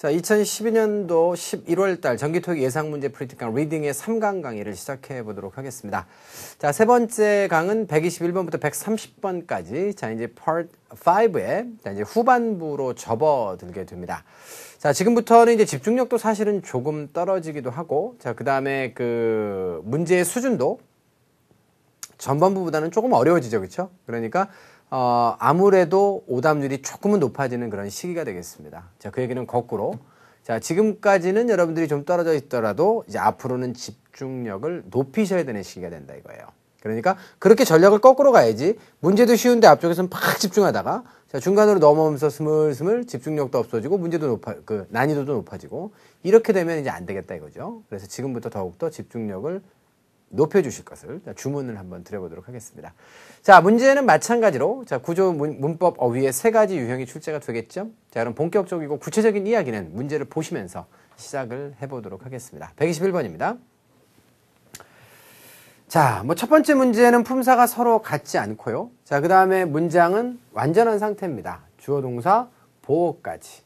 자, 2012년도 11월 달 정기토익 예상문제 프리티컬 리딩의 3강 강의를 시작해 보도록 하겠습니다. 자, 세 번째 강은 121번부터 130번까지 자, 이제 part 5의 자, 이제 후반부로 접어들게 됩니다. 자, 지금부터는 이제 집중력도 사실은 조금 떨어지기도 하고, 자, 그다음에 그 문제의 수준도 전반부보다는 조금 어려워지죠. 그렇죠? 그러니까 아무래도 오답률이 조금은 높아지는 그런 시기가 되겠습니다. 자, 그 얘기는 거꾸로. 자, 지금까지는 여러분들이 좀 떨어져 있더라도 이제 앞으로는 집중력을 높이셔야 되는 시기가 된다 이거예요. 그러니까 그렇게 전략을 거꾸로 가야지 문제도 쉬운데 앞쪽에서는 팍 집중하다가 자, 중간으로 넘어오면서 스물스물 집중력도 없어지고 문제도 난이도도 높아지고 이렇게 되면 이제 안 되겠다 이거죠. 그래서 지금부터 더욱더 집중력을 높여주실 것을 주문을 한번 드려보도록 하겠습니다. 자, 문제는 마찬가지로 자, 구조, 문법, 어휘의 세 가지 유형이 출제가 되겠죠. 자, 그럼 본격적이고 구체적인 이야기는 문제를 보시면서 시작을 해보도록 하겠습니다. 121번입니다. 자, 뭐 첫 번째 문제는 품사가 서로 같지 않고요. 자, 그 다음에 문장은 완전한 상태입니다. 주어, 동사, 보어까지.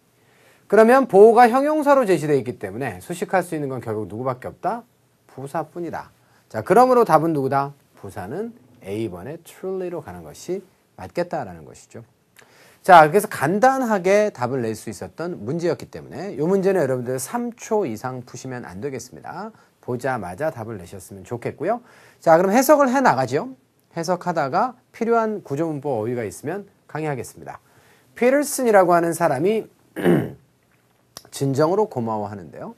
그러면 보어가 형용사로 제시되어 있기 때문에 수식할 수 있는 건 결국 누구밖에 없다? 부사뿐이다. 자, 그러므로 답은 누구다? 부사는 A번의 truly로 가는 것이 맞겠다라는 것이죠. 자, 그래서 간단하게 답을 낼 수 있었던 문제였기 때문에 이 문제는 여러분들 3초 이상 푸시면 안 되겠습니다. 보자마자 답을 내셨으면 좋겠고요. 자, 그럼 해석을 해 나가죠. 해석하다가 필요한 구조문법 어휘가 있으면 강의하겠습니다. 피터슨이라고 하는 사람이 진정으로 고마워하는데요.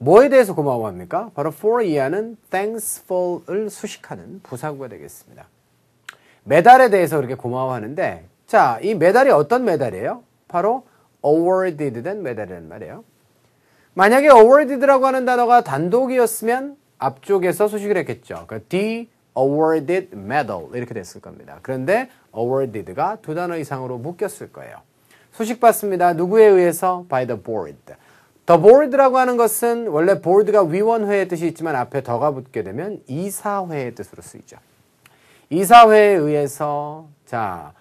뭐에 대해서 고마워합니까? 바로 for 이하는 thanks for를 수식하는 부사구가 되겠습니다. 메달에 대해서 그렇게 고마워하는데 자, 이 메달이 어떤 메달이에요? 바로 awarded 된 메달이란 말이에요. 만약에 awarded라고 하는 단어가 단독이었으면 앞쪽에서 수식을 했겠죠. 그러니까 the awarded medal 이렇게 됐을 겁니다. 그런데 awarded가 두 단어 이상으로 묶였을 거예요. 수식 받습니다. 누구에 의해서? by the board. The board라고 하는 것은 원래 board가 위원회의 뜻이 있지만 앞에 더가 붙게 되면 이사회의 뜻으로 쓰이죠. 이사회에 의해서 자,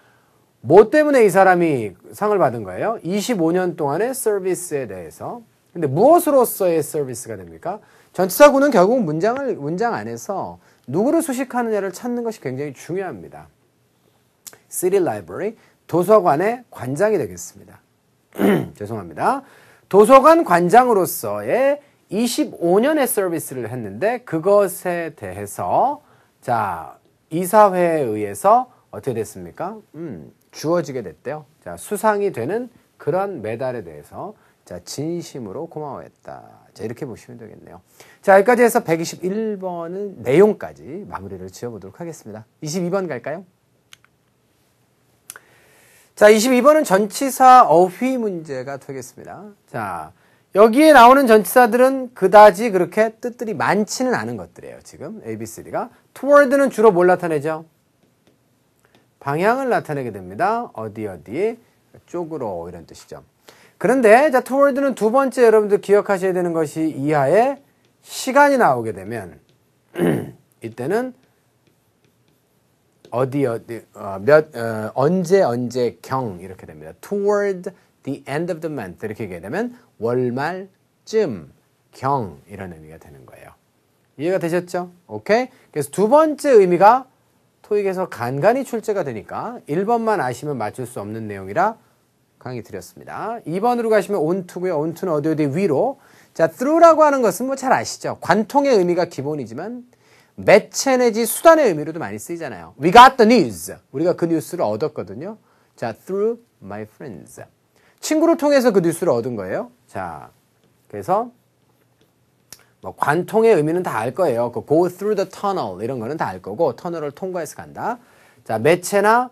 뭐 때문에 이 사람이 상을 받은 거예요? 25년 동안의 서비스에 대해서. 근데 무엇으로서의 서비스가 됩니까? 전치사구는 결국 문장 안에서 누구를 수식하느냐를 찾는 것이 굉장히 중요합니다. City Library, 도서관의 관장이 되겠습니다. 죄송합니다. 도서관 관장으로서의 25년의 서비스를 했는데 그것에 대해서 자, 이사회에 의해서 어떻게 됐습니까? 주어지게 됐대요. 자, 수상이 되는 그런 메달에 대해서 자, 진심으로 고마워했다. 자, 이렇게 보시면 되겠네요. 자, 여기까지 해서 121번은 내용까지 마무리를 지어보도록 하겠습니다. 22번 갈까요? 자, 22번은 전치사 어휘 문제가 되겠습니다. 자, 여기에 나오는 전치사들은 그다지 그렇게 뜻들이 많지는 않은 것들이에요. 지금 A, B, C, D가. toward는 주로 뭘 나타내죠? 방향을 나타내게 됩니다. 어디 쪽으로 이런 뜻이죠. 그런데 자, toward는 두 번째 여러분들 기억하셔야 되는 것이 이하에 시간이 나오게 되면 이때는 언제 경 이렇게 됩니다. Toward the end of the month 이렇게 얘기하게 되면 월말쯤 경 이런 의미가 되는 거예요. 이해가 되셨죠? 오케이? 그래서 두 번째 의미가 토익에서 간간히 출제가 되니까 1번만 아시면 맞출 수 없는 내용이라 강의 드렸습니다. 2번으로 가시면 on to고요. on to는 어디 위로. 자, through라고 하는 것은 뭐 잘 아시죠? 관통의 의미가 기본이지만 매체 내지 수단의 의미로도 많이 쓰이잖아요. We got the news. 우리가 그 뉴스를 얻었거든요. 자, through my friends. 친구를 통해서 그 뉴스를 얻은 거예요. 자, 그래서 뭐 관통의 의미는 다 알 거예요. 그 go through the tunnel 이런 거는 다 알 거고 터널을 통과해서 간다. 자, 매체나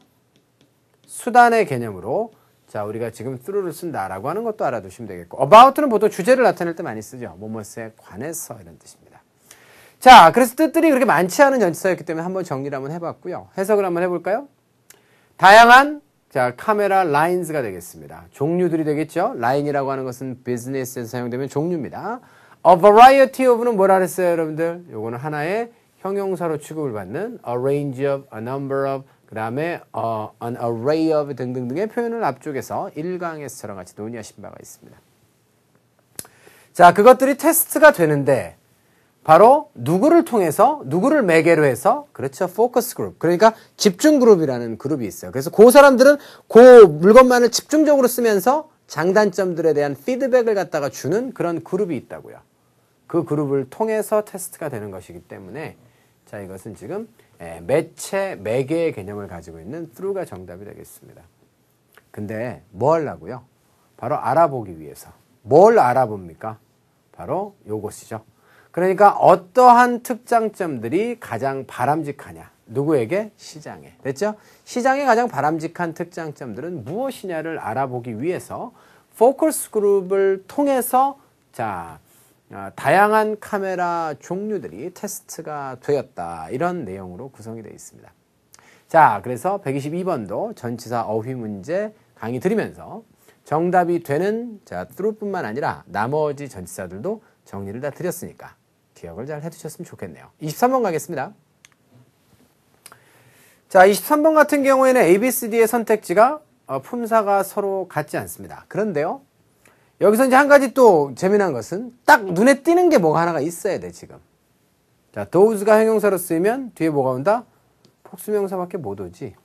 수단의 개념으로 자, 우리가 지금 through를 쓴다라고 하는 것도 알아두시면 되겠고 about는 보통 주제를 나타낼 때 많이 쓰죠. 뭐뭐에 관해서 이런 뜻입니다. 자, 그래서 뜻들이 그렇게 많지 않은 전치사였기 때문에 한번 정리를 한번 해봤고요. 해석을 한번 해볼까요? 다양한 자, 카메라 라인즈가 되겠습니다. 종류들이 되겠죠. 라인이라고 하는 것은 비즈니스에서 사용되면 종류입니다. A variety of는 뭐라 그랬어요, 여러분들? 요거는 하나의 형용사로 취급을 받는 a range of, a number of, 그 다음에 an array of 등등등의 표현을 앞쪽에서 1강에서처럼 같이 논의하신 바가 있습니다. 자, 그것들이 테스트가 되는데 바로 누구를 통해서, 누구를 매개로 해서, 그렇죠, 포커스 그룹. 그러니까 집중 그룹이라는 그룹이 있어요. 그래서 그 사람들은 그 물건만을 집중적으로 쓰면서 장단점들에 대한 피드백을 갖다가 주는 그런 그룹이 있다고요. 그 그룹을 통해서 테스트가 되는 것이기 때문에 자, 이것은 지금 매체, 매개의 개념을 가지고 있는 through가 정답이 되겠습니다. 근데 뭐 하려고요? 바로 알아보기 위해서. 뭘 알아봅니까? 바로 요것이죠. 그러니까 어떠한 특장점들이 가장 바람직하냐. 누구에게? 시장에. 됐죠? 시장에 가장 바람직한 특장점들은 무엇이냐를 알아보기 위해서 포커스 그룹을 통해서 자, 다양한 카메라 종류들이 테스트가 되었다. 이런 내용으로 구성이 되어 있습니다. 자, 그래서 122번도 전치사 어휘 문제 강의 드리면서 정답이 되는 자, through뿐만 아니라 나머지 전치사들도 정리를 다 드렸으니까 기억을 잘 해두셨으면 좋겠네요. 23번 가겠습니다. 자, 23번 같은 경우에는 A, B, C, D의 선택지가 품사가 서로 같지 않습니다. 그런데요, 여기서 이제 한 가지 또 재미난 것은 딱 눈에 띄는 게 뭐가 하나가 있어야 돼, 지금. 자, those가 형용사로 쓰이면 뒤에 뭐가 온다? 복수명사밖에 못 오지.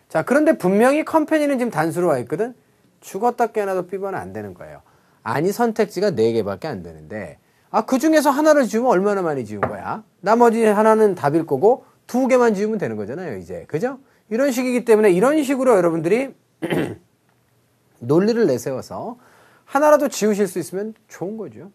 자, 그런데 분명히 컴퍼니는 지금 단수로 와 있거든? 죽었다 깨어나도 삐번은 안 되는 거예요. 아니, 선택지가 4개밖에 안 되는데, 그 중에서 하나를 지우면 얼마나 많이 지운 거야? 나머지 하나는 답일 거고, 2개만 지우면 되는 거잖아요, 이제. 그죠? 이런 식이기 때문에 이런 식으로 여러분들이 논리를 내세워서 하나라도 지우실 수 있으면 좋은 거죠.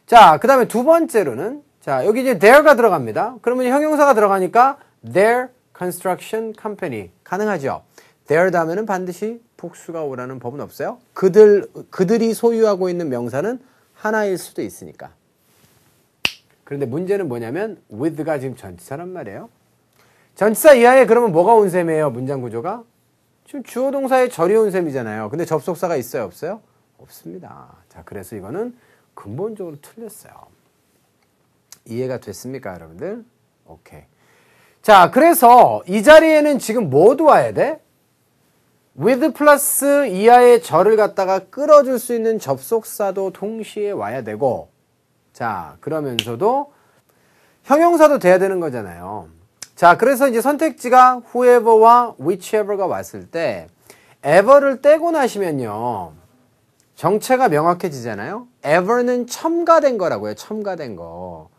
자, 그 다음에 두 번째로는, 자, 여기 이제 their가 들어갑니다. 그러면 형용사가 들어가니까 their construction company. 가능하죠? their 다음에는 반드시 복수가 오라는 법은 없어요. 그들이 소유하고 있는 명사는 하나일 수도 있으니까. 그런데 문제는 뭐냐면 with가 지금 전치사란 말이에요. 전치사 이하에 그러면 뭐가 온 셈이에요? 문장 구조가? 지금 주어 동사의 절이 온 셈이잖아요. 근데 접속사가 있어요? 없어요? 없습니다. 자, 그래서 이거는 근본적으로 틀렸어요. 이해가 됐습니까, 여러분들? 오케이. 자, 그래서 이 자리에는 지금 뭐도 와야 돼? with 플러스 이하의 절을 갖다가 끌어줄 수 있는 접속사도 동시에 와야 되고, 자, 그러면서도 형용사도 돼야 되는 거잖아요. 자, 그래서 이제 선택지가 whoever와 whichever가 왔을 때 ever를 떼고 나시면요, 정체가 명확해지잖아요. ever는 첨가된 거라고요. 첨가된 거.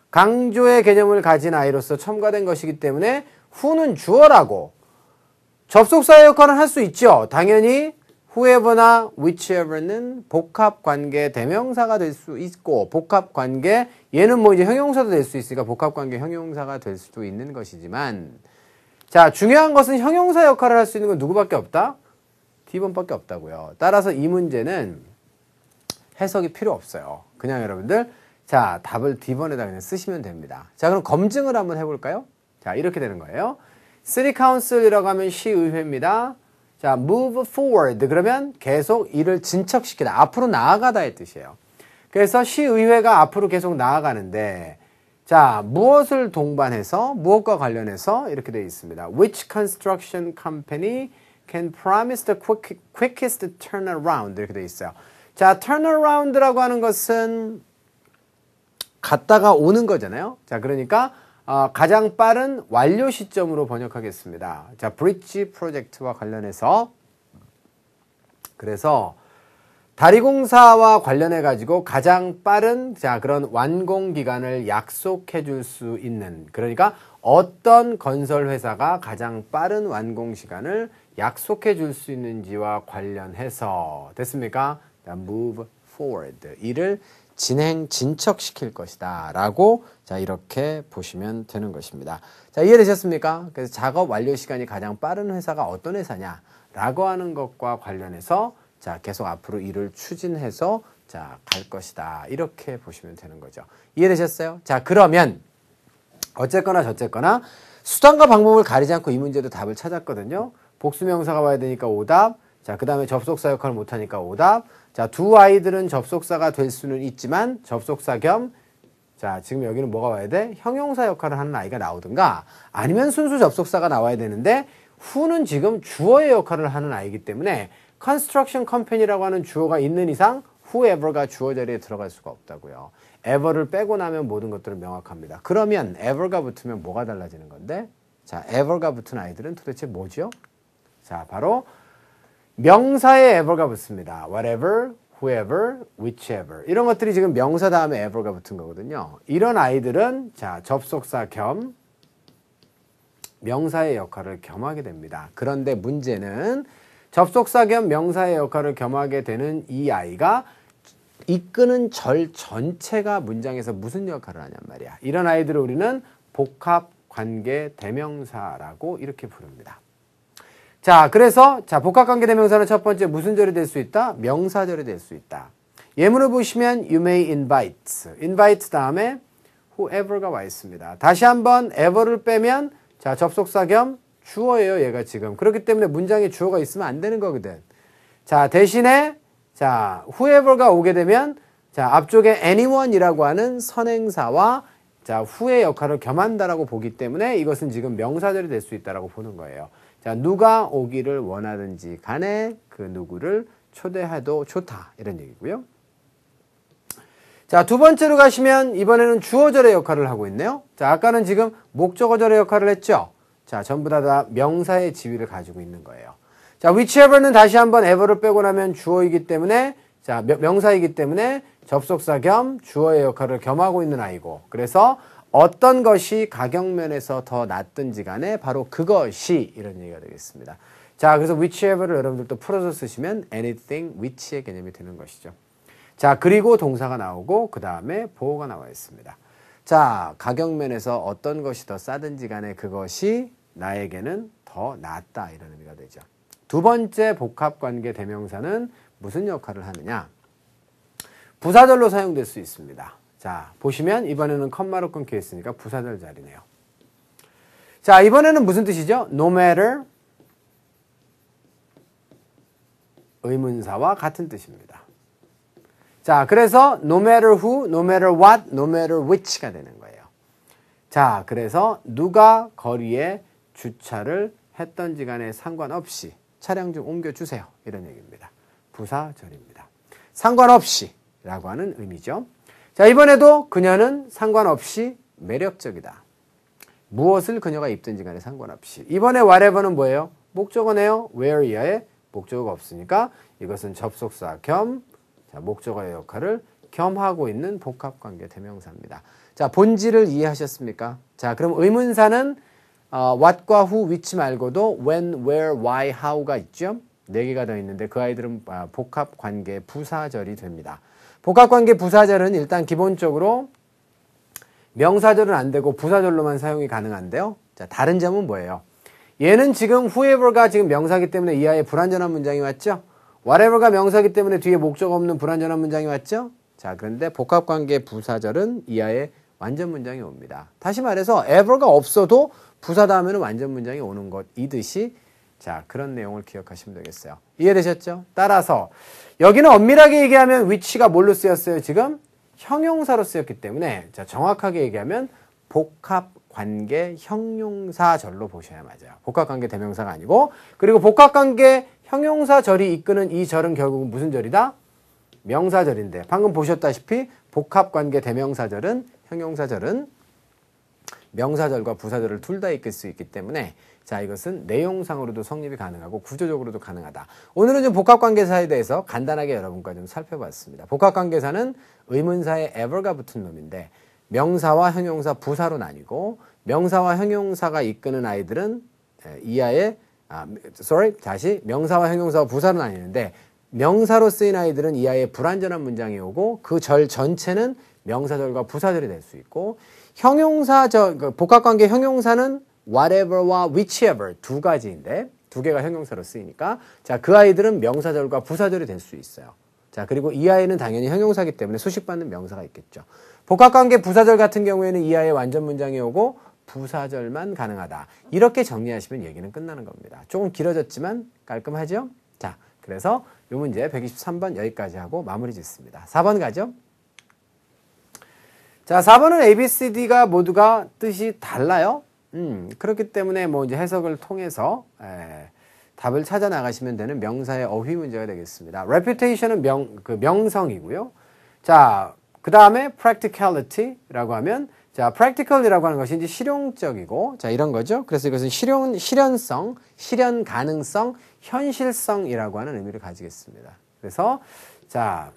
강조의 개념을 가진 아이로서 첨가된 것이기 때문에 who는 주어라고 접속사의 역할은 할 수 있죠. 당연히 whoever나 whichever는 복합관계 대명사가 될 수 있고, 복합관계, 얘는 뭐 이제 형용사도 될 수 있으니까 복합관계 형용사가 될 수도 있는 것이지만, 자, 중요한 것은 형용사 역할을 할 수 있는 건 누구밖에 없다? D번밖에 없다고요. 따라서 이 문제는 해석이 필요 없어요. 그냥 여러분들, 자, 답을 D번에다 그냥 쓰시면 됩니다. 자, 그럼 검증을 한번 해볼까요? 자, 이렇게 되는 거예요. City Council이라고 하면 시의회입니다. 자, move forward. 그러면 계속 일을 진척시키다. 앞으로 나아가다의 뜻이에요. 그래서 시의회가 앞으로 계속 나아가는데, 자, 무엇을 동반해서, 무엇과 관련해서 이렇게 되어 있습니다. Which construction company can promise the quickest turnaround. 이렇게 되어 있어요. 자, turnaround라고 하는 것은 갔다가 오는 거잖아요. 자, 그러니까 가장 빠른 완료 시점으로 번역하겠습니다. 자, 브릿지 프로젝트와 관련해서, 그래서 다리공사와 관련해 가지고 가장 빠른 자, 그런 완공 기간을 약속해 줄 수 있는, 그러니까 어떤 건설 회사가 가장 빠른 완공 시간을 약속해 줄 수 있는지와 관련해서 됐습니까? 자, move forward. 일을 진척시킬 것이다 라고, 자, 이렇게 보시면 되는 것입니다. 자, 이해되셨습니까? 그래서 작업 완료 시간이 가장 빠른 회사가 어떤 회사냐 라고 하는 것과 관련해서, 자, 계속 앞으로 일을 추진해서, 자, 갈 것이다, 이렇게 보시면 되는 거죠. 이해되셨어요? 자, 그러면 어쨌거나 저쨌거나 수단과 방법을 가리지 않고 이 문제도 답을 찾았거든요. 복수명사가 와야 되니까 오답, 자, 그 다음에 접속사 역할을 못하니까 오답. 자, 두 아이들은 접속사가 될 수는 있지만 접속사 겸, 자, 지금 여기는 뭐가 와야 돼? 형용사 역할을 하는 아이가 나오든가, 아니면 순수 접속사가 나와야 되는데 who는 지금 주어의 역할을 하는 아이이기 때문에 construction company라고 하는 주어가 있는 이상 whoever가 주어 자리에 들어갈 수가 없다고요. ever를 빼고 나면 모든 것들은 명확합니다. 그러면 ever가 붙으면 뭐가 달라지는 건데? 자, ever가 붙은 아이들은 도대체 뭐죠? 자, 바로 명사에 ever가 붙습니다. whatever, whoever, whichever. 이런 것들이 지금 명사 다음에 ever가 붙은 거거든요. 이런 아이들은 자, 접속사 겸 명사의 역할을 겸하게 됩니다. 그런데 문제는 접속사 겸 명사의 역할을 겸하게 되는 이 아이가 이끄는 절 전체가 문장에서 무슨 역할을 하냔 말이야. 이런 아이들을 우리는 복합관계 대명사라고 이렇게 부릅니다. 자, 그래서 자, 복합관계 대명사는 첫 번째 무슨 절이 될 수 있다? 명사절이 될 수 있다. 예문을 보시면 you may invite. invite 다음에 whoever가 와 있습니다. 다시 한번 ever를 빼면 자, 접속사 겸 주어예요, 얘가 지금. 그렇기 때문에 문장에 주어가 있으면 안 되는 거거든. 자, 대신에 자, whoever가 오게 되면 자, 앞쪽에 anyone이라고 하는 선행사와 자, who의 역할을 겸한다라고 보기 때문에 이것은 지금 명사절이 될 수 있다라고 보는 거예요. 자, 누가 오기를 원하든지 간에 그 누구를 초대해도 좋다. 이런 얘기고요. 자, 두 번째로 가시면 이번에는 주어절의 역할을 하고 있네요. 자, 아까는 지금 목적어절의 역할을 했죠. 자, 전부 다 명사의 지위를 가지고 있는 거예요. 자, whichever는 다시 한번 ever를 빼고 나면 주어이기 때문에 자, 명사이기 때문에 접속사 겸 주어의 역할을 겸하고 있는 아이고, 그래서 어떤 것이 가격면에서 더 낫든지 간에 바로 그것이 이런 얘기가 되겠습니다. 자, 그래서 whichever를 여러분들도 풀어서 쓰시면 anything which의 개념이 되는 것이죠. 자, 그리고 동사가 나오고 그 다음에 보어가 나와 있습니다. 자, 가격면에서 어떤 것이 더 싸든지 간에 그것이 나에게는 더 낫다 이런 의미가 되죠. 두 번째 복합관계 대명사는 무슨 역할을 하느냐? 부사절로 사용될 수 있습니다. 자, 보시면 이번에는 컴마로 끊겨 있으니까 부사절 자리네요. 자, 이번에는 무슨 뜻이죠? no matter 의문사와 같은 뜻입니다. 자, 그래서 no matter who, no matter what, no matter which가 되는 거예요. 자, 그래서 누가 거리에 주차를 했던지 간에 상관없이 차량 좀 옮겨주세요. 이런 얘기입니다. 부사절입니다. 상관없이 라고 하는 의미죠. 자, 이번에도 그녀는 상관없이 매력적이다. 무엇을 그녀가 입든지 간에 상관없이. 이번에 whatever는 뭐예요? 목적어네요. where 이하에 목적어가 없으니까 이것은 접속사 겸 자, 목적어의 역할을 겸하고 있는 복합관계 대명사입니다. 자, 본질을 이해하셨습니까? 자, 그럼 의문사는 what과 who, which 말고도 when, where, why, how가 있죠? 4개가 더 있는데 그 아이들은 복합관계 부사절이 됩니다. 복합관계 부사절은 일단 기본적으로 명사절은 안 되고 부사절로만 사용이 가능한데요. 자, 다른 점은 뭐예요? 얘는 지금 whoever가 지금 명사기 때문에 이하에 불완전한 문장이 왔죠? whatever가 명사기 때문에 뒤에 목적 없는 불완전한 문장이 왔죠? 자, 그런데 복합관계 부사절은 이하에 완전 문장이 옵니다. 다시 말해서 ever가 없어도 부사 다음에는 완전 문장이 오는 것이듯이 자, 그런 내용을 기억하시면 되겠어요. 이해되셨죠? 따라서 여기는 엄밀하게 얘기하면 which가 뭘로 쓰였어요? 지금 형용사로 쓰였기 때문에 자, 정확하게 얘기하면 복합관계 형용사절로 보셔야 맞아요. 복합관계 대명사가 아니고, 그리고 복합관계 형용사절이 이끄는 이 절은 결국은 무슨 절이다? 명사절인데 방금 보셨다시피 복합관계 대명사절은 형용사절은 명사절과 부사절을 둘 다 이끌 수 있기 때문에 자, 이것은 내용상으로도 성립이 가능하고 구조적으로도 가능하다. 오늘은 좀 복합관계사에 대해서 간단하게 여러분과 좀 살펴봤습니다. 복합관계사는 의문사에 ever가 붙은 놈인데 명사와 형용사, 부사로 나뉘고 명사와 형용사가 이끄는 아이들은 이하에 명사와 형용사와 부사로 나뉘는데 명사로 쓰인 아이들은 이하에 불완전한 문장이 오고 그 절 전체는 명사절과 부사절이 될 수 있고 복합관계 형용사는 whatever와 whichever 두 가지인데 두 개가 형용사로 쓰이니까 자, 그 아이들은 명사절과 부사절이 될 수 있어요. 자, 그리고 이 아이는 당연히 형용사이기 때문에 수식받는 명사가 있겠죠. 복합관계 부사절 같은 경우에는 이 아이에 완전 문장이 오고 부사절만 가능하다. 이렇게 정리하시면 얘기는 끝나는 겁니다. 조금 길어졌지만 깔끔하죠? 자, 그래서 이 문제 123번 여기까지 하고 마무리 짓습니다. 4번 가죠? 자, 4번은 A, B, C, D가 모두가 뜻이 달라요. 그렇기 때문에 뭐 이제 해석을 통해서 답을 찾아 나가시면 되는 명사의 어휘 문제가 되겠습니다. reputation은 명성이고요. 자, 그 다음에 practicality라고 하면 자, practical이라고 하는 것이 이제 실용적이고 자, 이런 거죠. 그래서 이것은 실현성, 실현 가능성, 현실성이라고 하는 의미를 가지겠습니다. 그래서 자,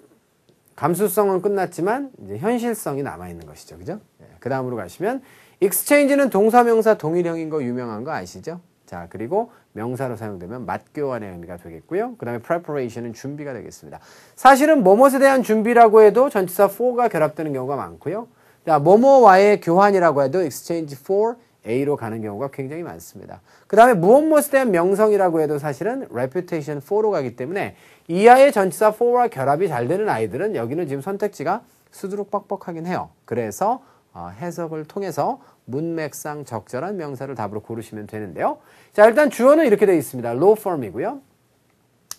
감수성은 끝났지만 이제 현실성이 남아 있는 것이죠. 그죠? 그 다음으로 가시면 exchange는 동사 명사 동일형인 거 유명한 거 아시죠? 자, 그리고 명사로 사용되면 맞교환의 의미가 되겠고요. 그 다음에 preparation은 준비가 되겠습니다. 사실은 뭐뭇에 대한 준비라고 해도 전치사 for가 결합되는 경우가 많고요. 자, 뭐뭐와의 교환이라고 해도 exchange for A로 가는 경우가 굉장히 많습니다. 그 다음에 무엇무엇에 대한 명성이라고 해도 사실은 reputation for로 가기 때문에 이하의 전치사 for와 결합이 잘 되는 아이들은 여기는 지금 선택지가 수두룩 뻑뻑하긴 해요. 그래서 해석을 통해서 문맥상 적절한 명사를 답으로 고르시면 되는데요. 자, 일단 주어는 이렇게 되어 있습니다. law firm이고요.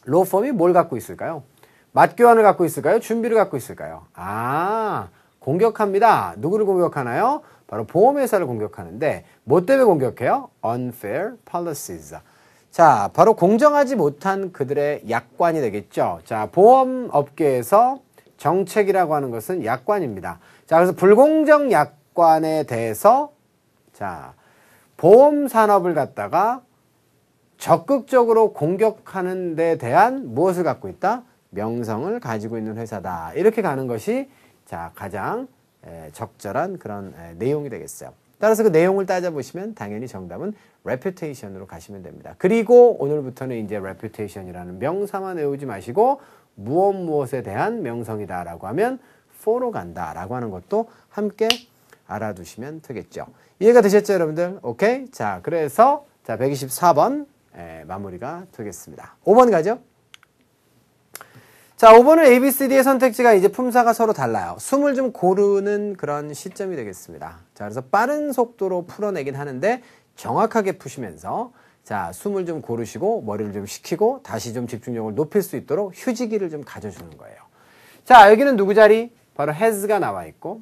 law firm이 뭘 갖고 있을까요? 맞교환을 갖고 있을까요? 준비를 갖고 있을까요? 아, 공격합니다. 누구를 공격하나요? 바로 보험회사를 공격하는데 뭐 때문에 공격해요? unfair policies. 자, 바로 공정하지 못한 그들의 약관이 되겠죠. 자, 보험업계에서 정책이라고 하는 것은 약관입니다. 자, 그래서 불공정 약관에 대해서 자, 보험 산업을 갖다가 적극적으로 공격하는 데 대한 무엇을 갖고 있다? 명성을 가지고 있는 회사다. 이렇게 가는 것이 자, 가장 적절한 그런 내용이 되겠어요. 따라서 그 내용을 따져보시면 당연히 정답은 reputation으로 가시면 됩니다. 그리고 오늘부터는 이제 reputation이라는 명사만 외우지 마시고 무엇에 대한 명성이다라고 하면 for로 간다라고 하는 것도 함께 알아두시면 되겠죠. 이해가 되셨죠, 여러분들? 오케이? 자, 그래서 자, 124번 마무리가 되겠습니다. 5번 가죠? 자, 5번은 A, B, C, D의 선택지가 이제 품사가 서로 달라요. 숨을 좀 고르는 그런 시점이 되겠습니다. 자, 그래서 빠른 속도로 풀어내긴 하는데 정확하게 푸시면서 자, 숨을 좀 고르시고 머리를 좀 식히고 다시 좀 집중력을 높일 수 있도록 휴지기를 좀 가져주는 거예요. 자, 여기는 누구 자리? 바로 has가 나와 있고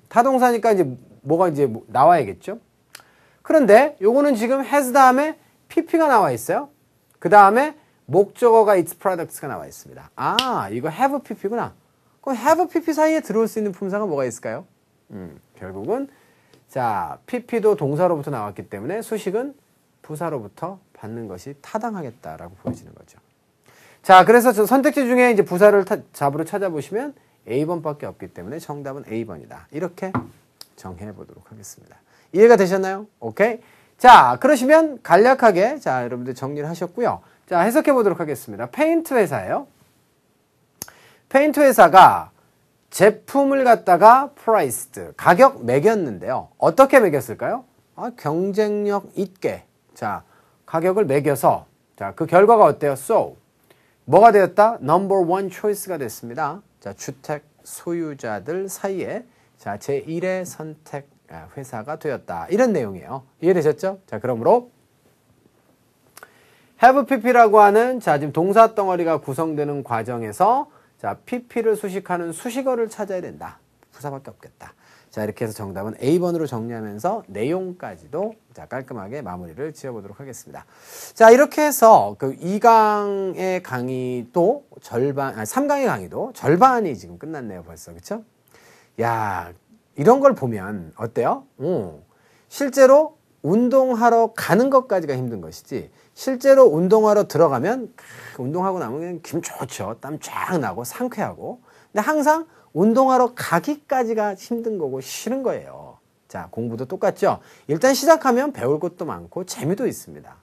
타동사니까 이제 뭐가 이제 나와야겠죠? 그런데 요거는 지금 has 다음에 pp가 나와 있어요. 그 다음에 목적어가 its products가 나와 있습니다. 아, 이거 have pp구나. 그럼 have pp 사이에 들어올 수 있는 품사가 뭐가 있을까요? 결국은 자, pp도 동사로부터 나왔기 때문에 수식은 부사로부터 받는 것이 타당하겠다라고 보여지는 거죠. 자, 그래서 저 선택지 중에 이제 부사를 잡으로 찾아보시면 A번밖에 없기 때문에 정답은 A번이다. 이렇게 정해 보도록 하겠습니다. 이해가 되셨나요? 오케이. 자, 그러시면 간략하게 자, 여러분들 정리를 하셨고요. 자, 해석해 보도록 하겠습니다. 페인트 회사예요. 페인트 회사가 제품을 갖다가 priced, 가격 매겼는데요. 어떻게 매겼을까요? 경쟁력 있게. 자, 가격을 매겨서 자, 그 결과가 어때요? So, 뭐가 되었다? number one choice가 됐습니다. 자, 주택 소유자들 사이에 자, 제1의 선택 회사가 되었다. 이런 내용이에요. 이해되셨죠? 자, 그러므로 have pp라고 하는 자, 지금 동사 덩어리가 구성되는 과정에서 자, pp를 수식하는 수식어를 찾아야 된다. 부사밖에 없겠다. 자, 이렇게 해서 정답은 A번으로 정리하면서 내용까지도 자, 깔끔하게 마무리를 지어보도록 하겠습니다. 자, 이렇게 해서 그 2강의 강의도 절반, 3강의 강의도 절반이 지금 끝났네요, 벌써. 그쵸? 야, 이런 걸 보면 어때요? 실제로 운동하러 가는 것까지가 힘든 것이지, 실제로 운동하러 들어가면 운동하고 나면 그냥 기분 좋죠. 땀 쫙 나고 상쾌하고. 근데 항상 운동하러 가기까지가 힘든 거고 싫은 거예요. 자, 공부도 똑같죠. 일단 시작하면 배울 것도 많고 재미도 있습니다.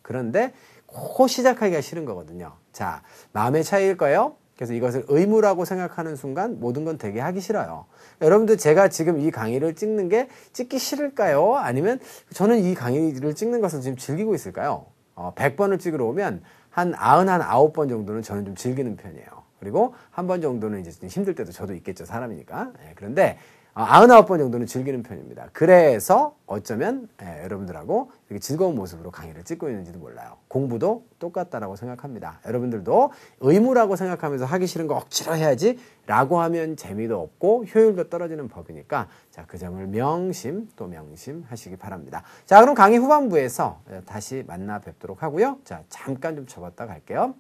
그런데 꼭 시작하기가 싫은 거거든요. 자, 마음의 차이일 거예요. 그래서 이것을 의무라고 생각하는 순간 모든 건 되게 하기 싫어요. 여러분들, 제가 지금 이 강의를 찍는 게 찍기 싫을까요? 아니면 저는 이 강의를 찍는 것을 지금 즐기고 있을까요? 100번을 찍으러 오면 한 99번 정도는 저는 좀 즐기는 편이에요. 그리고 한 번 정도는 이제 좀 힘들 때도 저도 있겠죠. 사람이니까. 그런데 99번 정도는 즐기는 편입니다. 그래서 어쩌면 여러분들하고 이렇게 즐거운 모습으로 강의를 찍고 있는지도 몰라요. 공부도 똑같다라고 생각합니다. 여러분들도 의무라고 생각하면서 하기 싫은 거 억지로 해야지 라고 하면 재미도 없고 효율도 떨어지는 법이니까 자, 그 점을 명심하시기 바랍니다. 자, 그럼 강의 후반부에서 다시 만나 뵙도록 하고요. 자, 잠깐 좀 접었다 갈게요.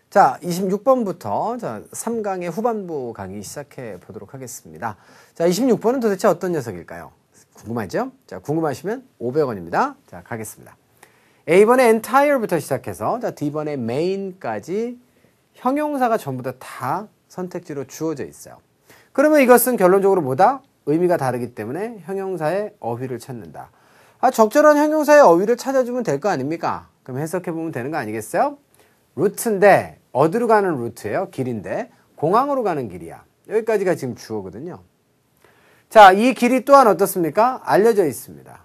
자, 26번부터 자, 3강의 후반부 강의 시작해 보도록 하겠습니다. 자, 26번은 도대체 어떤 녀석일까요? 궁금하죠? 자, 궁금하시면 500원입니다. 자, 가겠습니다. A번의 entire부터 시작해서 자, D번의 main까지 형용사가 전부 다 선택지로 주어져 있어요. 그러면 이것은 결론적으로 뭐다? 의미가 다르기 때문에 형용사의 어휘를 찾는다. 적절한 형용사의 어휘를 찾아주면 될 거 아닙니까? 그럼 해석해 보면 되는 거 아니겠어요? 루트인데 어디로 가는 루트예요? 길인데 공항으로 가는 길이야. 여기까지가 지금 주어거든요. 자, 이 길이 또한 어떻습니까? 알려져 있습니다.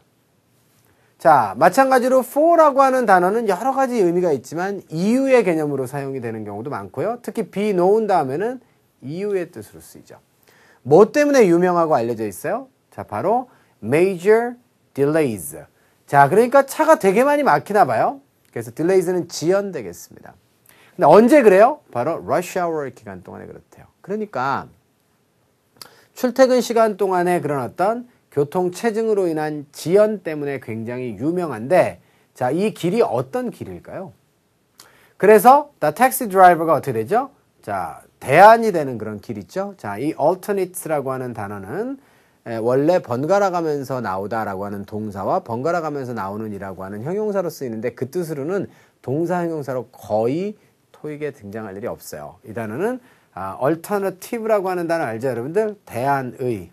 자, 마찬가지로 for라고 하는 단어는 여러 가지 의미가 있지만 이유의 개념으로 사용이 되는 경우도 많고요. 특히 be known 다음에는 이유의 뜻으로 쓰이죠. 뭐 때문에 유명하고 알려져 있어요? 자, 바로 major delays. 자, 그러니까 차가 되게 많이 막히나 봐요. 그래서 delays는 지연되겠습니다. 근데 언제 그래요? 바로 rush hour 기간 동안에 그렇대요. 그러니까 출퇴근 시간 동안에 그런 어떤 교통 체증으로 인한 지연 때문에 굉장히 유명한데 자, 이 길이 어떤 길일까요? 그래서 the taxi driver가 어떻게 되죠? 자, 대안이 되는 그런 길 있죠? 자, 이 alternate라고 하는 단어는 원래 번갈아 가면서 나오다라고 하는 동사와 번갈아 가면서 나오는 이라고 하는 형용사로 쓰이는데 그 뜻으로는 동사 형용사로 거의 토익에 등장할 일이 없어요. 이 단어는 alternative라고 하는 단어 알죠, 여러분들? 대안의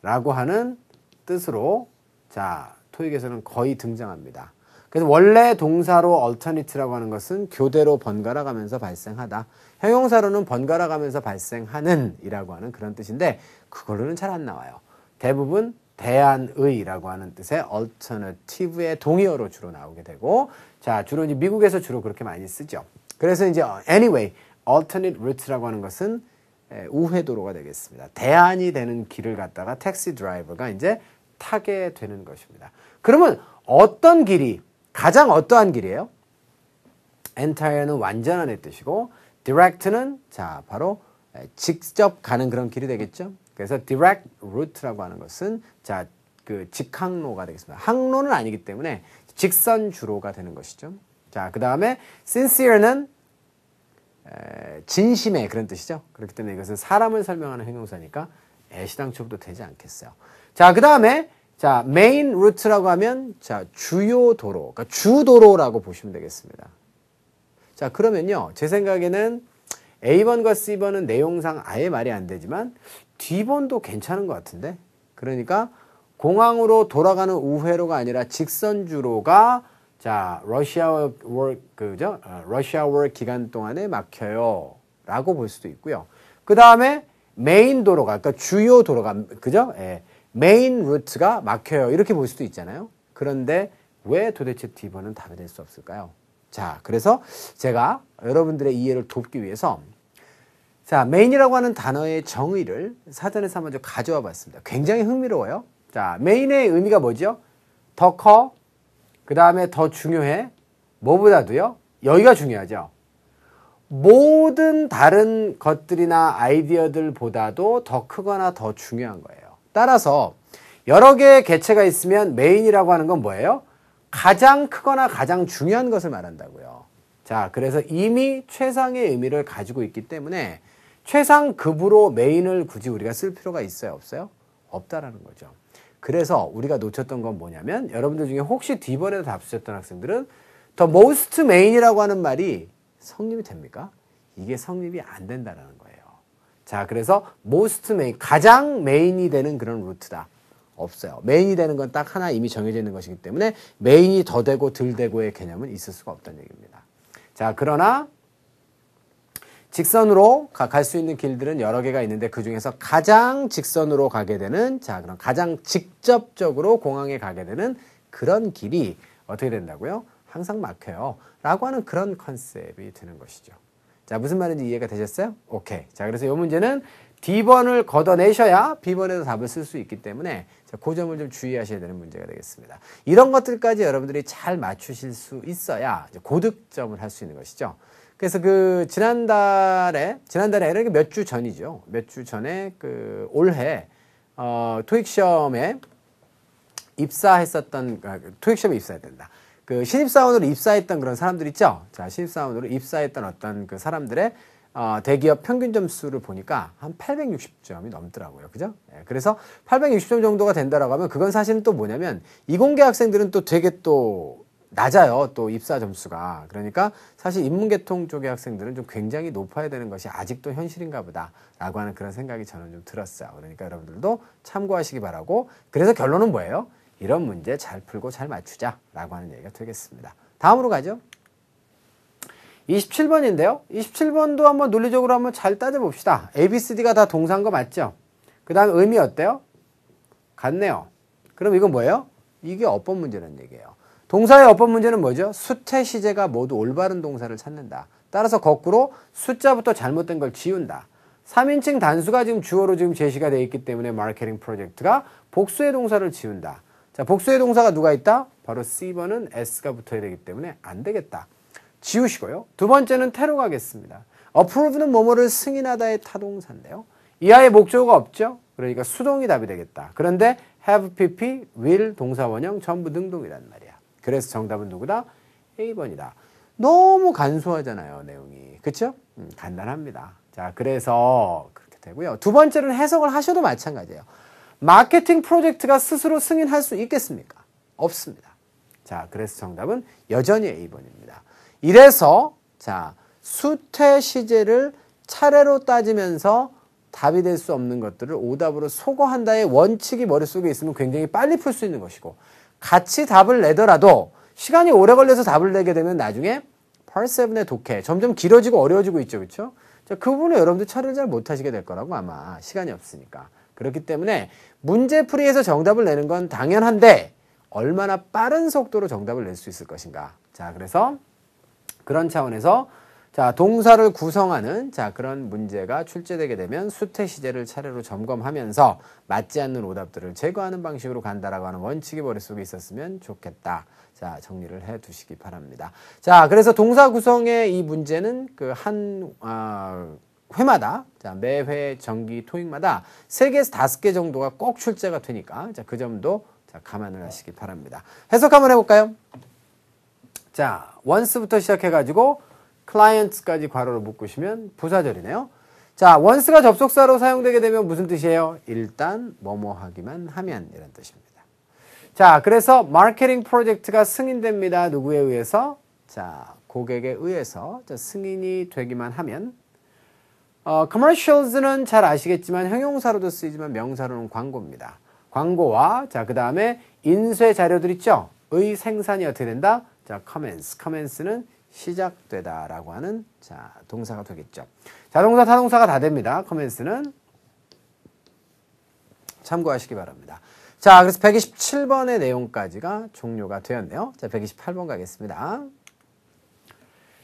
라고 하는 뜻으로 자, 토익에서는 거의 등장합니다. 그래서 원래 동사로 alternate라고 하는 것은 교대로 번갈아 가면서 발생하다. 형용사로는 번갈아 가면서 발생하는 이라고 하는 그런 뜻인데 그걸로는 잘 안 나와요. 대부분 대안의라고 하는 뜻의 alternative의 동의어로 주로 나오게 되고 자, 주로 이제 미국에서 주로 그렇게 많이 쓰죠. 그래서 이제 anyway, alternate route라고 하는 것은 우회도로가 되겠습니다. 대안이 되는 길을 갖다가 택시 드라이버가 이제 타게 되는 것입니다. 그러면 어떤 길이 가장 어떠한 길이에요? entire는 완전한의 뜻이고 direct는 자, 바로 직접 가는 그런 길이 되겠죠. 그래서 direct route라고 하는 것은 자, 그 직항로가 되겠습니다. 항로는 아니기 때문에 직선 주로가 되는 것이죠. 자, 그 다음에 sincere는 진심의 그런 뜻이죠. 그렇기 때문에 이것은 사람을 설명하는 형용사니까 애시당초부터 되지 않겠어요. 자, 그 다음에 자, main route라고 하면 자, 주요 도로, 그러니까 주도로라고 보시면 되겠습니다. 자, 그러면요, 제 생각에는 A번과 C번은 내용상 아예 말이 안 되지만 D번도 괜찮은 것 같은데, 그러니까 공항으로 돌아가는 우회로가 아니라 직선주로가 자, rush hour 기간 동안에 막혀요 라고 볼 수도 있고요. 그 다음에 메인 도로가, 그러니까 주요 도로가, 그죠? 예, 메인 루트가 막혀요 이렇게 볼 수도 있잖아요. 그런데 왜 도대체 D번은 답이 될 수 없을까요? 자, 그래서 제가 여러분들의 이해를 돕기 위해서 자, 메인이라고 하는 단어의 정의를 사전에서 한번 좀 가져와 봤습니다. 굉장히 흥미로워요. 자, 메인의 의미가 뭐죠? 더 커, 그 다음에 더 중요해, 뭐보다도요? 여기가 중요하죠. 모든 다른 것들이나 아이디어들보다도 더 크거나 더 중요한 거예요. 따라서 여러 개의 개체가 있으면 메인이라고 하는 건 뭐예요? 가장 크거나 가장 중요한 것을 말한다고요. 자, 그래서 이미 최상의 의미를 가지고 있기 때문에 최상급으로 메인을 굳이 우리가 쓸 필요가 있어요? 없어요? 없다라는 거죠. 그래서 우리가 놓쳤던 건 뭐냐면 여러분들 중에 혹시 D번에도 답 쓰셨던 학생들은 the most main이라고 하는 말이 성립이 됩니까? 이게 성립이 안 된다는 거예요. 자, 그래서 most main, 가장 메인이 되는 그런 루트다. 없어요. 메인이 되는 건 딱 하나 이미 정해져 있는 것이기 때문에 메인이 더 되고 덜 되고의 개념은 있을 수가 없다는 얘기입니다. 자, 그러나 직선으로 갈 수 있는 길들은 여러 개가 있는데 그 중에서 가장 직선으로 가게 되는 자, 그럼 가장 직접적으로 공항에 가게 되는 그런 길이 어떻게 된다고요? 항상 막혀요. 라고 하는 그런 컨셉이 되는 것이죠. 자, 무슨 말인지 이해가 되셨어요? 오케이. 자, 그래서 이 문제는 D번을 걷어내셔야 B번에도 답을 쓸 수 있기 때문에 자, 그 점을 좀 주의하셔야 되는 문제가 되겠습니다. 이런 것들까지 여러분들이 잘 맞추실 수 있어야 이제 고득점을 할 수 있는 것이죠. 그래서 그 지난달에 이렇게 몇 주 전이죠. 몇 주 전에 그 올해 토익 시험에 입사했었던 토익 시험에 입사했단다. 그 신입사원으로 입사했던 그런 사람들 있죠. 자, 신입사원으로 입사했던 어떤 그 사람들의 대기업 평균 점수를 보니까 한 860점이 넘더라고요. 그죠? 예, 그래서 860점 정도가 된다라고 하면 그건 사실은 또 뭐냐면 이공계 학생들은 또 되게 또 낮아요. 또 입사 점수가. 그러니까 사실 인문계통 쪽의 학생들은 좀 굉장히 높아야 되는 것이 아직도 현실인가 보다라고 하는 그런 생각이 저는 좀 들었어요. 그러니까 여러분들도 참고하시기 바라고. 그래서 결론은 뭐예요? 이런 문제 잘 풀고 잘 맞추자라고 하는 얘기가 되겠습니다. 다음으로 가죠. 27번인데요. 27번도 한번 논리적으로 한번 잘 따져봅시다. A, B, C, D가 다 동사인 거 맞죠? 그 다음 의미 어때요? 같네요. 그럼 이건 뭐예요? 이게 어법 문제라는 얘기예요. 동사의 어법 문제는 뭐죠? 수태, 시제가 모두 올바른 동사를 찾는다. 따라서 거꾸로 숫자부터 잘못된 걸 지운다. 3인칭 단수가 지금 주어로 지금 제시가 되어 있기 때문에 마케팅 프로젝트가 복수의 동사를 지운다. 자, 복수의 동사가 누가 있다? 바로 C번은 S가 붙어야 되기 때문에 안 되겠다. 지우시고요. 두 번째는 태로 가겠습니다. approve는 뭐뭐를 승인하다의 타동사인데요. 이하의 목적어가 없죠? 그러니까 수동이 답이 되겠다. 그런데 have, pp, will, 동사 원형 전부 능동이란 말이야. 그래서 정답은 누구다? A번이다. 너무 간소하잖아요, 내용이. 그쵸? 간단합니다. 자, 그래서 그렇게 되고요. 두 번째는 해석을 하셔도 마찬가지예요. 마케팅 프로젝트가 스스로 승인할 수 있겠습니까? 없습니다. 자, 그래서 정답은 여전히 A번입니다. 이래서 자, 수태 시제를 차례로 따지면서 답이 될 수 없는 것들을 오답으로 소거한다의 원칙이 머릿속에 있으면 굉장히 빨리 풀 수 있는 것이고 같이 답을 내더라도 시간이 오래 걸려서 답을 내게 되면 나중에 Part 7의 독해 점점 길어지고 어려워지고 있죠. 그렇죠? 자, 그 부분에 여러분들 처리를 잘 못하시게 될 거라고 아마 시간이 없으니까. 그렇기 때문에 문제풀이에서 정답을 내는 건 당연한데 얼마나 빠른 속도로 정답을 낼 수 있을 것인가. 자, 그래서 그런 차원에서 자, 동사를 구성하는 자, 그런 문제가 출제되게 되면 수태 시제를 차례로 점검하면서 맞지 않는 오답들을 제거하는 방식으로 간다라고 하는 원칙이 머릿속에 있었으면 좋겠다. 자, 정리를 해 두시기 바랍니다. 자, 그래서 동사 구성의 이 문제는 그 회마다 자, 매회 정기 토익마다 3개에서 5개 정도가 꼭 출제가 되니까 자, 그 점도 자, 감안을 하시기 바랍니다. 해석 한번 해볼까요? 자, once부터 시작해가지고 clients까지 괄호로 묶으시면 부사절이네요. 자, once가 접속사로 사용되게 되면 무슨 뜻이에요? 일단 뭐뭐 하기만 하면 이런 뜻입니다. 자, 그래서 마케팅 프로젝트가 승인됩니다. 누구에 의해서? 자, 고객에 의해서 자, 승인이 되기만 하면 commercials는 잘 아시겠지만 형용사로도 쓰이지만 명사로는 광고입니다. 광고와 자, 그 다음에 인쇄 자료들 있죠? 의 생산이 어떻게 된다? 자, commence는 시작되다라고 하는 자, 동사가 되겠죠. 자동사, 타동사가 다 됩니다. commence는 참고하시기 바랍니다. 자, 그래서 127번의 내용까지가 종료가 되었네요. 자, 128번 가겠습니다.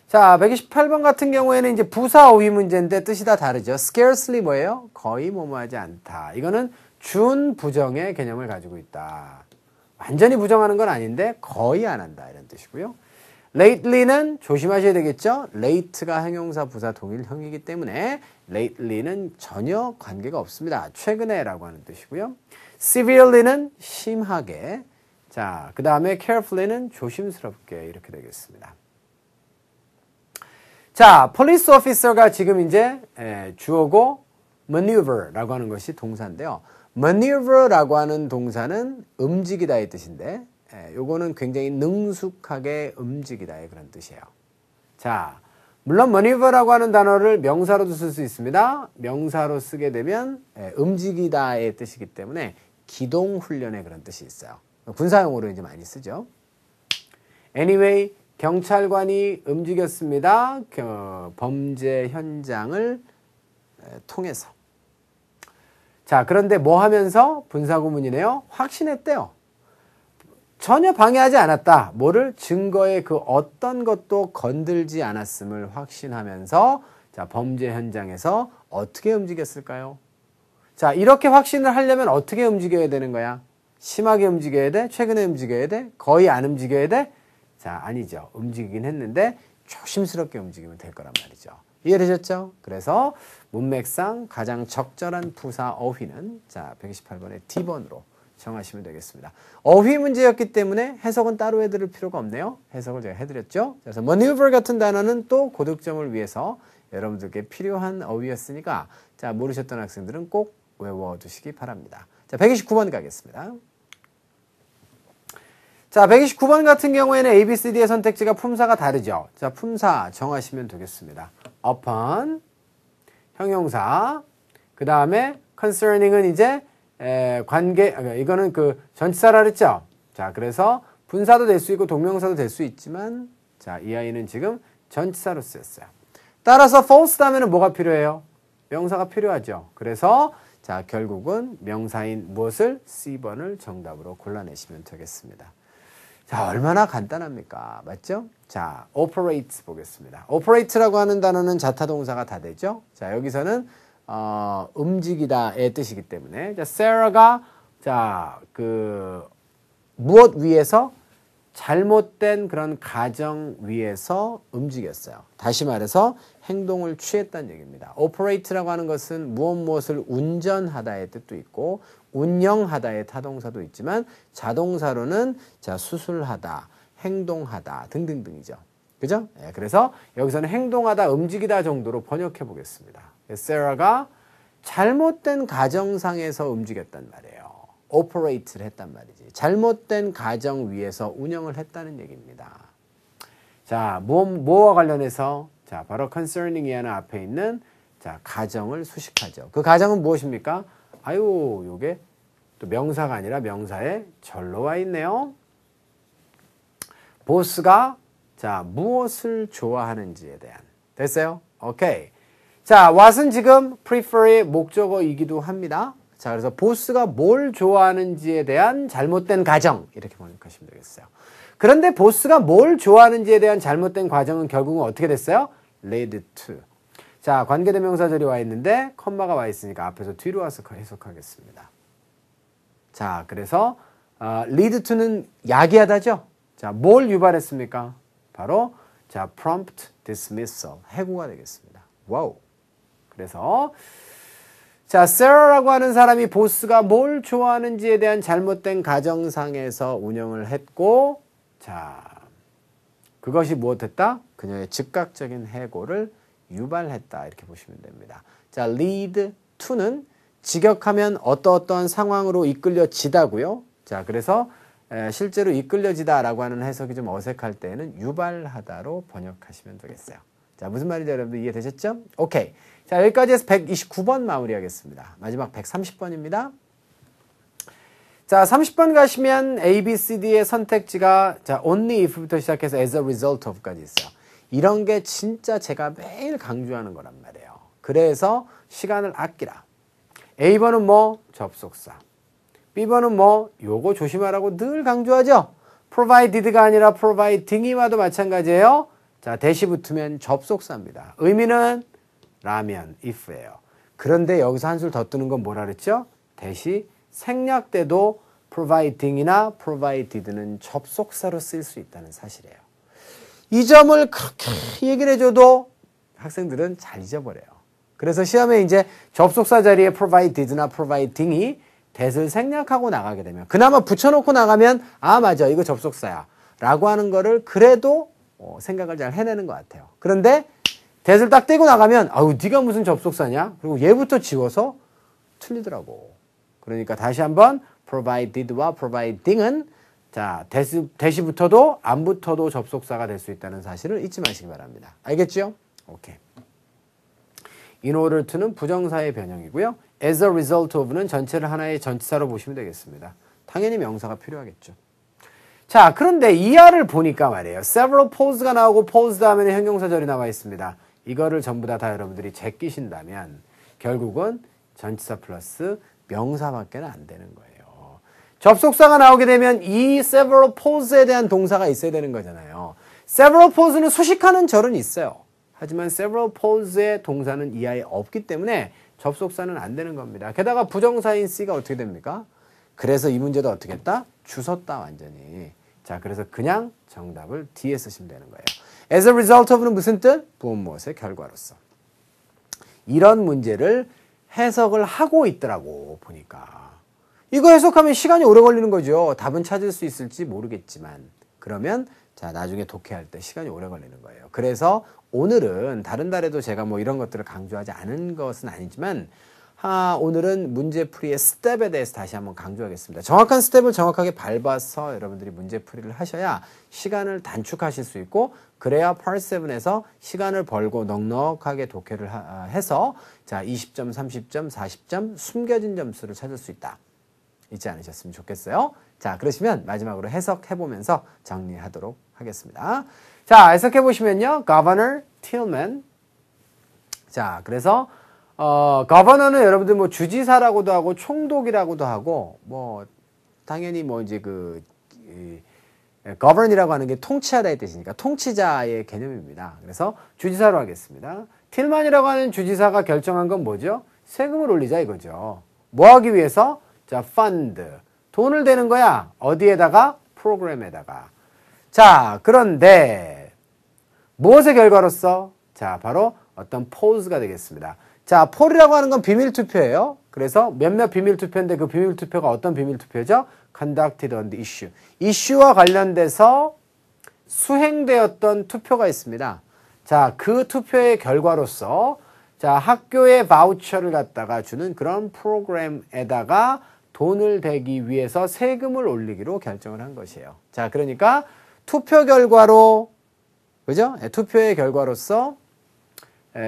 자, 128번 같은 경우에는 이제 부사 어휘 문제인데 뜻이 다 다르죠. scarcely 뭐예요? 거의 뭐뭐하지 않다. 이거는 준 부정의 개념을 가지고 있다. 완전히 부정하는 건 아닌데 거의 안 한다 이런 뜻이고요. lately는 조심하셔야 되겠죠. late가 형용사 부사 동일형이기 때문에 lately는 전혀 관계가 없습니다. 최근에라고 하는 뜻이고요. severely는 심하게. 자, 그 다음에 carefully는 조심스럽게 이렇게 되겠습니다. 자, police officer가 지금 이제 주어고 maneuver라고 하는 것이 동사인데요. maneuver라고 하는 동사는 움직이다의 뜻인데 요거는 굉장히 능숙하게 움직이다의 그런 뜻이에요. 자, 물론 maneuver라고 하는 단어를 명사로도 쓸 수 있습니다. 명사로 쓰게 되면 움직이다의 뜻이기 때문에 기동훈련의 그런 뜻이 있어요. 군사용어로 이제 많이 쓰죠. Anyway, 경찰관이 움직였습니다. 범죄 현장을 통해서. 자, 그런데 뭐 하면서? 분사구문이네요. 확신했대요. 전혀 방해하지 않았다. 뭐를? 증거의 그 어떤 것도 건들지 않았음을 확신하면서 자, 범죄 현장에서 어떻게 움직였을까요? 자, 이렇게 확신을 하려면 어떻게 움직여야 되는 거야? 심하게 움직여야 돼? 최근에 움직여야 돼? 거의 안 움직여야 돼? 자, 아니죠. 움직이긴 했는데 조심스럽게 움직이면 될 거란 말이죠. 이해되셨죠? 그래서 문맥상 가장 적절한 부사 어휘는 자, 128번의 D번으로 정하시면 되겠습니다. 어휘 문제였기 때문에 해석은 따로 해드릴 필요가 없네요. 해석을 제가 해드렸죠. 그래서 maneuver 같은 단어는 또 고득점을 위해서 여러분들께 필요한 어휘였으니까 자, 모르셨던 학생들은 꼭 외워두시기 바랍니다. 자, 129번 가겠습니다. 자, 129번 같은 경우에는 A, B, C, D의 선택지가 품사가 다르죠. 자, 품사 정하시면 되겠습니다. upon, 형용사, 그 다음에 concerning은 이제 관계, 이거는 그 전치사라 그랬죠? 자, 그래서 분사도 될 수 있고 동명사도 될 수 있지만 자, 이 아이는 지금 전치사로 쓰였어요. 따라서 false 다음에는 뭐가 필요해요? 명사가 필요하죠. 그래서 자, 결국은 명사인 무엇을? C번을 정답으로 골라내시면 되겠습니다. 자, 얼마나 간단합니까? 맞죠? 자, operate 보겠습니다. operate라고 하는 단어는 자타동사가 다 되죠? 자, 여기서는 움직이다의 뜻이기 때문에 자, Sarah가 자, 그 무엇 위에서 잘못된 그런 가정 위에서 움직였어요. 다시 말해서 행동을 취했다는 얘기입니다. operate라고 하는 것은 무엇을 운전하다의 뜻도 있고 운영하다의 타동사도 있지만 자동사로는 자, 수술하다, 행동하다 등등등이죠. 그죠? 네, 그래서 여기서는 행동하다, 움직이다 정도로 번역해 보겠습니다. 세라가 잘못된 가정상에서 움직였단 말이에요. operate를 했단 말이지. 잘못된 가정 위에서 운영을 했다는 얘기입니다. 자, 뭐와 관련해서? 자, 바로 concerning이라는 앞에 있는 자, 가정을 수식하죠. 그 가정은 무엇입니까? 아유, 요게 또 명사가 아니라 명사에 절로 와 있네요. 보스가 자, 무엇을 좋아하는지에 대한. 됐어요? 오케이. 자, what은 지금 prefer의 목적어이기도 합니다. 자, 그래서 보스가 뭘 좋아하는지에 대한 잘못된 가정. 이렇게 번역하시면 되겠어요. 그런데 보스가 뭘 좋아하는지에 대한 잘못된 과정은 결국은 어떻게 됐어요? led to. 자, 관계대명사절이 와 있는데 컴마가 와 있으니까 앞에서 뒤로 와서 해석하겠습니다. 자, 그래서 lead to는 야기하다죠. 자, 뭘 유발했습니까? 바로 자, prompt dismissal. 해고가 되겠습니다. 와우. 그래서 자, 세라라고 하는 사람이 보스가 뭘 좋아하는지에 대한 잘못된 가정상에서 운영을 했고 자, 그것이 무엇했다? 그녀의 즉각적인 해고를 유발했다. 이렇게 보시면 됩니다. 자, lead to는 직역하면 어떠어떠한 상황으로 이끌려지다고요. 자, 그래서 실제로 이끌려지다라고 하는 해석이 좀 어색할 때는 유발하다로 번역하시면 되겠어요. 자, 무슨 말인지 여러분들 이해되셨죠? 오케이. 자, 여기까지 해서 129번 마무리하겠습니다. 마지막 130번입니다. 자, 30번 가시면 A, B, C, D의 선택지가 자, only if부터 시작해서 as a result of까지 있어요. 이런 게 진짜 제가 매일 강조하는 거란 말이에요. 그래서 시간을 아끼라. A번은 뭐? 접속사. B번은 뭐? 요거 조심하라고 늘 강조하죠. provided가 아니라 providing이 와도 마찬가지예요. 자, 대시 붙으면 접속사입니다. 의미는 라면, if예요. 그런데 여기서 한술 더 뜨는 건 뭐라 그랬죠? 대시 생략돼도 providing이나 provided는 접속사로 쓰일 수 있다는 사실이에요. 이 점을 그렇게 얘기를 해줘도 학생들은 잘 잊어버려요. 그래서 시험에 이제 접속사 자리에 provided나 providing이 대를 생략하고 나가게 되면 그나마 붙여놓고 나가면 아 맞아 이거 접속사야 라고 하는 거를 그래도 생각을 잘 해내는 것 같아요. 그런데 대를 딱 떼고 나가면 아우 네가 무슨 접속사냐? 그리고 얘부터 지워서 틀리더라고. 그러니까 다시 한번 provided와 providing은 자 대시 붙어도 안 붙어도 접속사가 될 수 있다는 사실을 잊지 마시기 바랍니다. 알겠죠? 오케이. In order to는 부정사의 변형이고요. As a result of는 전체를 하나의 전치사로 보시면 되겠습니다. 당연히 명사가 필요하겠죠. 자, 그런데 이하를 보니까 말이에요. several pos가 나오고 pose 다음에는 형용사절이 나와 있습니다. 이거를 전부 다 여러분들이 제끼신다면 결국은 전치사 플러스 명사밖에 안 되는 거예요. 접속사가 나오게 되면 이 several pos에 대한 동사가 있어야 되는 거잖아요. several pos는 수식하는 절은 있어요. 하지만 several pos의 동사는 이 아이에 없기 때문에 접속사는 안 되는 겁니다. 게다가 부정사인 C가 어떻게 됩니까? 그래서 이 문제도 어떻게 했다? 주웠다 완전히. 자, 그래서 그냥 정답을 D에 쓰시면 되는 거예요. As a result of는 무슨 뜻? 무엇의 결과로서. 이런 문제를 해석을 하고 있더라고 보니까. 이거 해석하면 시간이 오래 걸리는 거죠. 답은 찾을 수 있을지 모르겠지만. 그러면 자, 나중에 독해할 때 시간이 오래 걸리는 거예요. 그래서 오늘은 다른 달에도 제가 뭐 이런 것들을 강조하지 않은 것은 아니지만 오늘은 문제풀이의 스텝에 대해서 다시 한번 강조하겠습니다. 정확한 스텝을 정확하게 밟아서 여러분들이 문제풀이를 하셔야 시간을 단축하실 수 있고 그래야 Part 7에서 시간을 벌고 넉넉하게 독해를 해서 자 20점, 30점, 40점 숨겨진 점수를 찾을 수 있다. 잊지 않으셨으면 좋겠어요. 자, 그러시면 마지막으로 해석해보면서 정리하도록 하겠습니다. 자, 해석해보시면요. Governor Tillman. 자, 그래서 Governor는 여러분들 뭐 주지사라고도 하고 총독이라고도 하고 뭐 당연히 뭐 이제 govern이라고 하는 게 통치하다의 뜻이니까 통치자의 개념입니다. 그래서 주지사로 하겠습니다. 틸만이라고 하는 주지사가 결정한 건 뭐죠? 세금을 올리자 이거죠. 뭐 하기 위해서? 자, fund. 돈을 대는 거야. 어디에다가? 프로그램에다가. 자, 그런데 무엇의 결과로서? 자, 바로 어떤 polls가 되겠습니다. 자, poll이라고 하는 건 비밀투표예요. 그래서 몇몇 비밀투표인데 그 비밀투표가 어떤 비밀투표죠? conducted on the issue. 이슈와 관련돼서 수행되었던 투표가 있습니다. 자, 그 투표의 결과로서 자, 학교에 바우처를 갖다가 주는 그런 프로그램에다가 돈을 대기 위해서 세금을 올리기로 결정을 한 것이에요. 자, 그러니까 투표 결과로, 그죠? 투표의 결과로서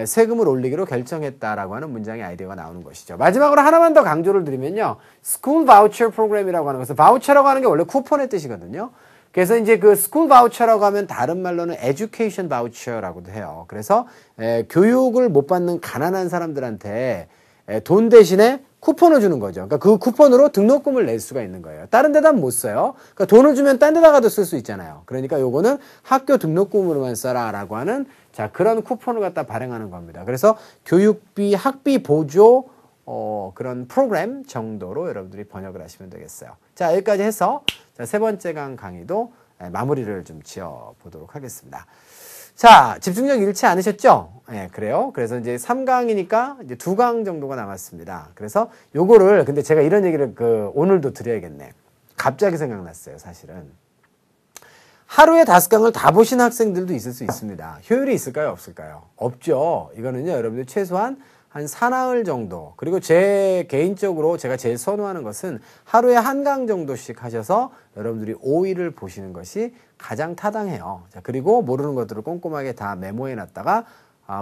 세금을 올리기로 결정했다라고 하는 문장의 아이디어가 나오는 것이죠. 마지막으로 하나만 더 강조를 드리면요. School Voucher Program이라고 하는 것은 바우처라고 하는 게 원래 쿠폰의 뜻이거든요. 그래서 이제 그 School Voucher라고 하면 다른 말로는 Education Voucher라고도 해요. 그래서 교육을 못 받는 가난한 사람들한테 돈 대신에 쿠폰을 주는 거죠. 그러니까 그 쿠폰으로 등록금을 낼 수가 있는 거예요. 다른 데다 못 써요. 그러니까 돈을 주면 딴 데다가도 쓸 수 있잖아요. 그러니까 요거는 학교 등록금으로만 써라라고 하는 자, 그런 쿠폰을 갖다 발행하는 겁니다. 그래서 교육비, 학비 보조 그런 프로그램 정도로 여러분들이 번역을 하시면 되겠어요. 자, 여기까지 해서 자, 세 번째 강의도 마무리를 좀 지어 보도록 하겠습니다. 자, 집중력 잃지 않으셨죠? 네, 그래요. 그래서 이제 3강이니까 이제 2강 정도가 남았습니다. 그래서 요거를, 근데 제가 이런 얘기를 오늘도 드려야겠네. 갑자기 생각났어요, 사실은. 하루에 5강을 다 보신 학생들도 있을 수 있습니다. 효율이 있을까요? 없을까요? 없죠. 이거는요, 여러분들 최소한 한 4나흘 정도. 그리고 제 개인적으로 제가 제일 선호하는 것은 하루에 1강 정도씩 하셔서 여러분들이 5일을 보시는 것이 가장 타당해요. 자, 그리고 모르는 것들을 꼼꼼하게 다 메모해 놨다가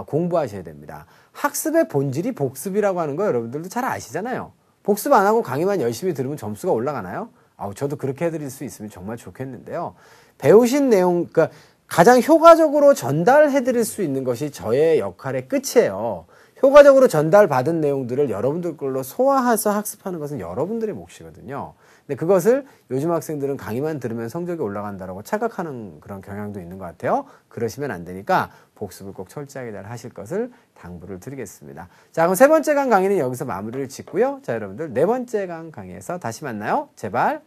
공부하셔야 됩니다. 학습의 본질이 복습이라고 하는 거 여러분들도 잘 아시잖아요. 복습 안 하고 강의만 열심히 들으면 점수가 올라가나요? 저도 그렇게 해드릴 수 있으면 정말 좋겠는데요. 배우신 내용, 그러니까 가장 효과적으로 전달해드릴 수 있는 것이 저의 역할의 끝이에요. 효과적으로 전달받은 내용들을 여러분들 걸로 소화해서 학습하는 것은 여러분들의 몫이거든요. 근데 그것을 요즘 학생들은 강의만 들으면 성적이 올라간다고 착각하는 그런 경향도 있는 것 같아요. 그러시면 안 되니까 복습을 꼭 철저하게 잘 하실 것을 당부를 드리겠습니다. 자, 그럼 세 번째 강의는 여기서 마무리를 짓고요. 자, 여러분들 네 번째 강의에서 다시 만나요. 제발.